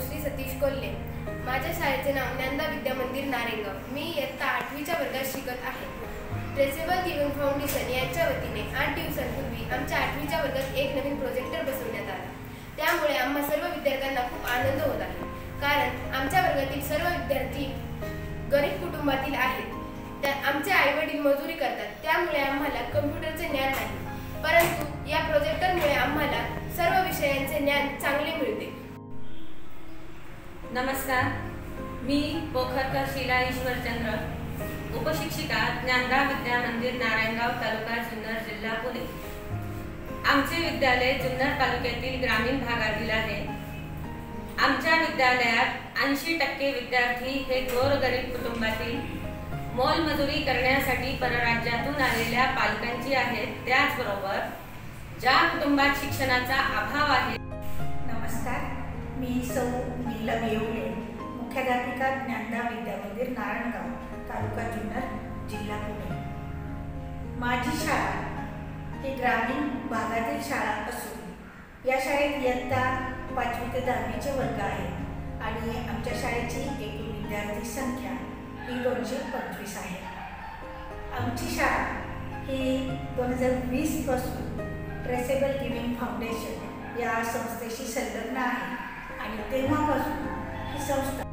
श्री सतीश कोल्हे। माझ्या शाळेचे नाव ज्ञानदा विद्या मंदिर नारायणगाव। मी इयत्ता 8वीच्या वर्गात शिकत आहे। ट्रेसेबल गिव्हिंग फाउंडेशन यांच्या वतीने 8 दिवसांपूर्वी आमच्या 8वीच्या वर्गात एक नवीन प्रोजेक्टर बसवण्यात आला। त्यामुळे आम्हा सर्व विद्यार्थ्यांना खूप आनंद होत आहे, कारण आमच्या वर्गातील सर्व विद्यार्थी गरीब कुटुंबातील आहेत। आमचे आई वडील मजुरी करतात, त्यामुळे आम्हाला कम्प्युटरचे ज्ञान नाही, परंतु या प्रोजेक्टरमुळे आम्हाला सर्व विषयांचे ज्ञान चांगले मिळते। नमस्कार, मी पोखरकर शीला ईश्वरचंद्र, उपशिक्षिका ज्ञानदा विद्या मंदिर नारायणगाव, तालुका जुन्नर, जिल्हा पुणे। आमचे विद्यालय जुन्नर तालुक्यातील ग्रामीण भागातील आहे। आमच्या विद्यालयात 80% विद्यार्थी हे गोरगरीब कुटुंबातील मोलमजुरी करण्यासाठी परराज्यातून आलेल्या पालकांची आहेत। त्याचबरोबर ज्या कुटुंबात शिक्षणाचा अभाव आहे। नमस्कार, मी सौ नीलम येवले, मुख्याध्यापिका ज्ञानदा विद्या मंदिर नारायणगाव, तालुका जुन्नर, जिल्हा पुणे। माझी शाळा ही ग्रामीण भागातील शाळा असून या शाळेत इयत्ता 5वी ते 10वीचे वर्ग आहेत आणि आमच्या शाळेची एकूण विद्यार्थी संख्या ही 225 आहे। आमची शाळा ही 2020 पासून ट्रेसेबल गिव्हिंग फाउंडेशन या संस्थेशी संलग्न आहे आणि तेव्हापासून ही संस्था